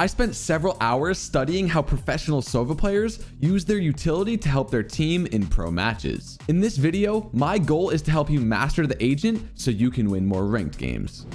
I spent several hours studying how professional Sova players use their utility to help their team in pro matches. In this video, my goal is to help you master the agent so you can win more ranked games.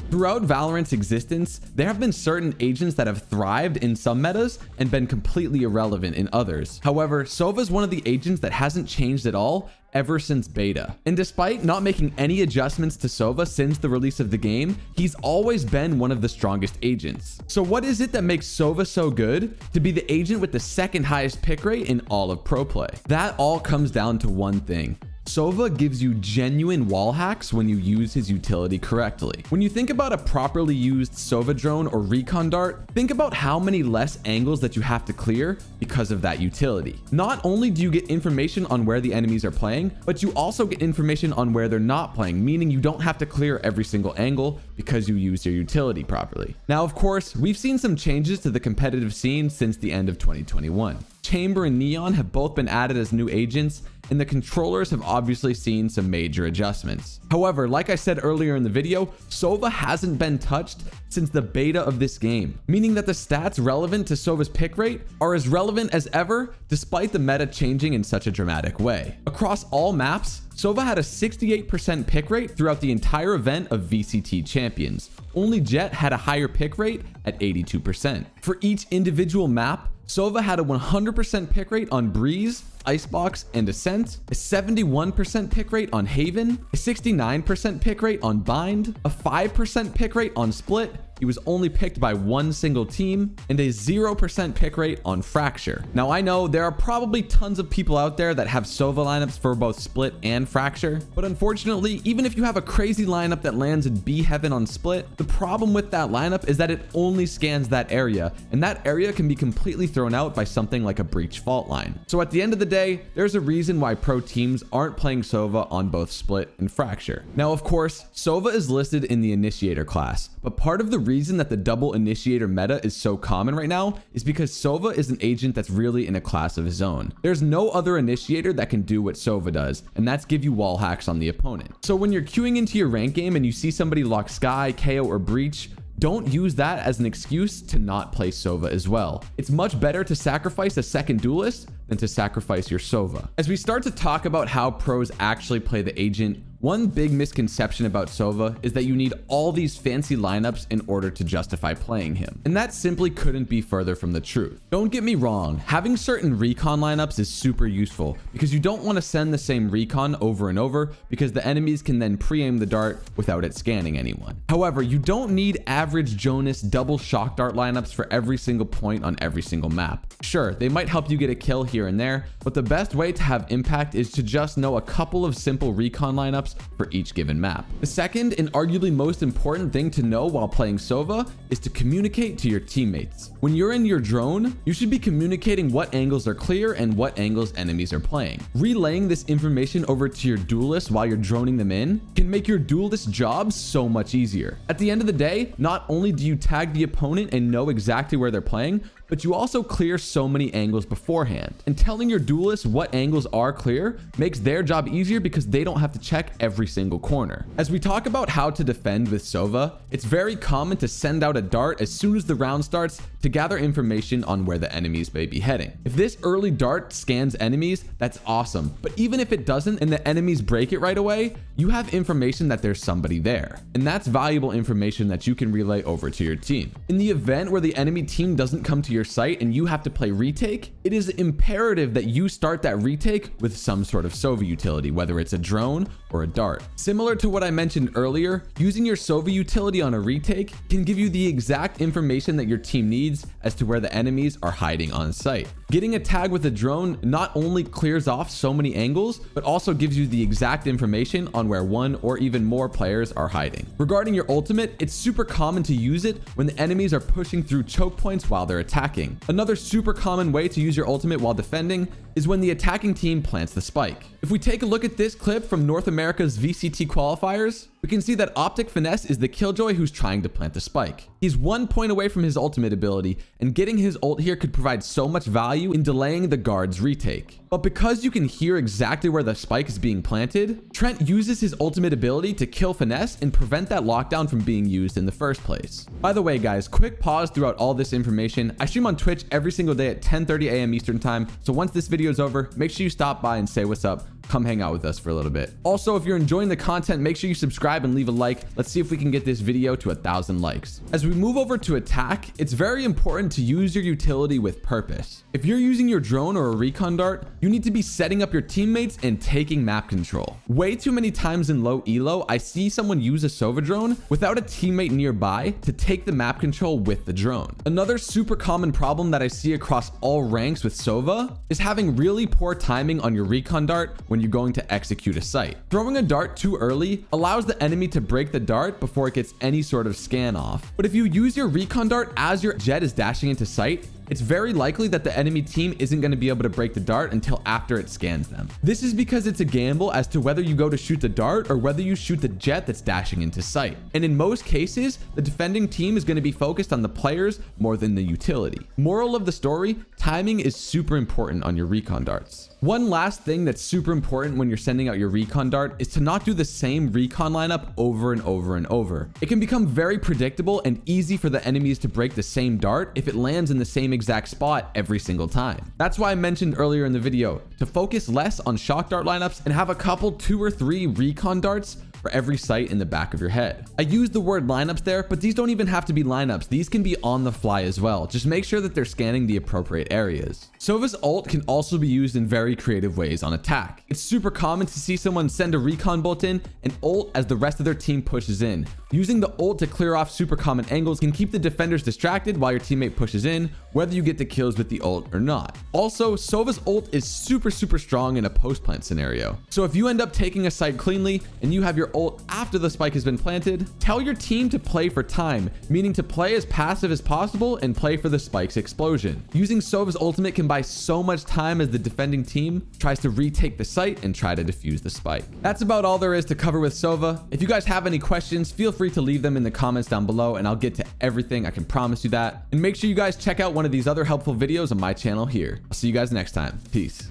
Throughout Valorant's existence, there have been certain agents that have thrived in some metas and been completely irrelevant in others. However, Sova is one of the agents that hasn't changed at all ever since beta. And despite not making any adjustments to Sova since the release of the game, he's always been one of the strongest agents. So what is it that makes Sova so good to be the agent with the second highest pick rate in all of pro play? That all comes down to one thing. Sova gives you genuine wall hacks when you use his utility correctly. When you think about a properly used Sova drone or recon dart, think about how many less angles that you have to clear because of that utility. Not only do you get information on where the enemies are playing, but you also get information on where they're not playing, meaning you don't have to clear every single angle because you use your utility properly. Now, of course, we've seen some changes to the competitive scene since the end of 2021. Chamber and Neon have both been added as new agents, and the controllers have obviously seen some major adjustments. However, like I said earlier in the video, Sova hasn't been touched since the beta of this game, meaning that the stats relevant to Sova's pick rate are as relevant as ever, despite the meta changing in such a dramatic way. Across all maps, Sova had a 68% pick rate throughout the entire event of VCT Champions. Only Jet had a higher pick rate at 82%. For each individual map, Sova had a 100% pick rate on Breeze, Icebox, and Ascent, a 71% pick rate on Haven, a 69% pick rate on Bind, a 5% pick rate on Split, he was only picked by one single team, and a 0% pick rate on Fracture. Now I know there are probably tons of people out there that have Sova lineups for both Split and Fracture, but unfortunately, even if you have a crazy lineup that lands in B Heaven on Split, the problem with that lineup is that it only scans that area, and that area can be completely thrown out by something like a Breach fault line. So at the end of the day, there's a reason why pro teams aren't playing Sova on both Split and Fracture. Now, of course, Sova is listed in the Initiator class, but part of the reason that the double Initiator meta is so common right now is because Sova is an agent that's really in a class of his own. There's no other Initiator that can do what Sova does, and that's give you wall hacks on the opponent. So when you're queuing into your rank game and you see somebody lock Sky, KO, or Breach, don't use that as an excuse to not play Sova as well. It's much better to sacrifice a second duelist than to sacrifice your Sova. As we start to talk about how pros actually play the agent, one big misconception about Sova is that you need all these fancy lineups in order to justify playing him. And that simply couldn't be further from the truth. Don't get me wrong, having certain recon lineups is super useful because you don't want to send the same recon over and over because the enemies can then pre-aim the dart without it scanning anyone. However, you don't need average Jonas double shock dart lineups for every single point on every single map. Sure, they might help you get a kill here and there, but the best way to have impact is to just know a couple of simple recon lineups for each given map. The second and arguably most important thing to know while playing Sova is to communicate to your teammates. When you're in your drone, you should be communicating what angles are clear and what angles enemies are playing. Relaying this information over to your duelists while you're droning them in can make your duelist job so much easier. At the end of the day, not only do you tag the opponent and know exactly where they're playing, but you also clear so many angles beforehand. And telling your duelists what angles are clear makes their job easier because they don't have to check every single corner. As we talk about how to defend with Sova, it's very common to send out a dart as soon as the round starts to gather information on where the enemies may be heading. If this early dart scans enemies, that's awesome. But even if it doesn't and the enemies break it right away, you have information that there's somebody there. And that's valuable information that you can relay over to your team. In the event where the enemy team doesn't come to your site and you have to play retake, it is imperative that you start that retake with some sort of Sova utility, whether it's a drone or a dart. Similar to what I mentioned earlier, using your Sova utility on a retake can give you the exact information that your team needs as to where the enemies are hiding on site. Getting a tag with a drone not only clears off so many angles, but also gives you the exact information on where one or even more players are hiding. Regarding your ultimate, it's super common to use it when the enemies are pushing through choke points while they're attacking. Another super common way to use your ultimate while defending is when the attacking team plants the spike. If we take a look at this clip from North America's VCT qualifiers, we can see that Optic Finesse is the Killjoy who's trying to plant the spike. He's 1 point away from his ultimate ability, and getting his ult here could provide so much value in delaying the guard's retake. But because you can hear exactly where the spike is being planted, Trent uses his ultimate ability to kill Finesse and prevent that lockdown from being used in the first place. By the way, guys, quick pause throughout all this information. I stream on Twitch every single day at 10:30 a.m. Eastern time, so once this video is over, make sure you stop by and say what's up. Come hang out with us for a little bit. Also, if you're enjoying the content, make sure you subscribe and leave a like. Let's see if we can get this video to 1,000 likes. As we move over to attack, it's very important to use your utility with purpose. If you're using your drone or a recon dart, you need to be setting up your teammates and taking map control. Way too many times in low elo, I see someone use a Sova drone without a teammate nearby to take the map control with the drone. Another super common problem that I see across all ranks with Sova is having really poor timing on your recon dart when you're going to execute a site. Throwing a dart too early allows the enemy to break the dart before it gets any sort of scan off. But if you use your recon dart as your jet is dashing into site, it's very likely that the enemy team isn't going to be able to break the dart until after it scans them. This is because it's a gamble as to whether you go to shoot the dart or whether you shoot the jet that's dashing into sight. And in most cases, the defending team is going to be focused on the players more than the utility. Moral of the story, timing is super important on your recon darts. One last thing that's super important when you're sending out your recon dart is to not do the same recon lineup over and over and over. It can become very predictable and easy for the enemies to break the same dart if it lands in the same exact spot every single time. That's why I mentioned earlier in the video to focus less on shock dart lineups and have a couple 2 or 3 recon darts for every site in the back of your head. I use the word lineups there, but these don't even have to be lineups. These can be on the fly as well. Just make sure that they're scanning the appropriate areas. Sova's ult can also be used in very creative ways on attack. It's super common to see someone send a recon bolt in and ult as the rest of their team pushes in. Using the ult to clear off super common angles can keep the defenders distracted while your teammate pushes in, whether you get the kills with the ult or not. Also, Sova's ult is super strong in a post plant scenario. So if you end up taking a site cleanly and you have your ult after the spike has been planted, tell your team to play for time, meaning to play as passive as possible and play for the spike's explosion. Using Sova's ultimate can buy so much time as the defending team tries to retake the site and try to defuse the spike. That's about all there is to cover with Sova. If you guys have any questions, feel free to leave them in the comments down below and I'll get to everything. I can promise you that. And make sure you guys check out one of these other helpful videos on my channel here. I'll see you guys next time. Peace.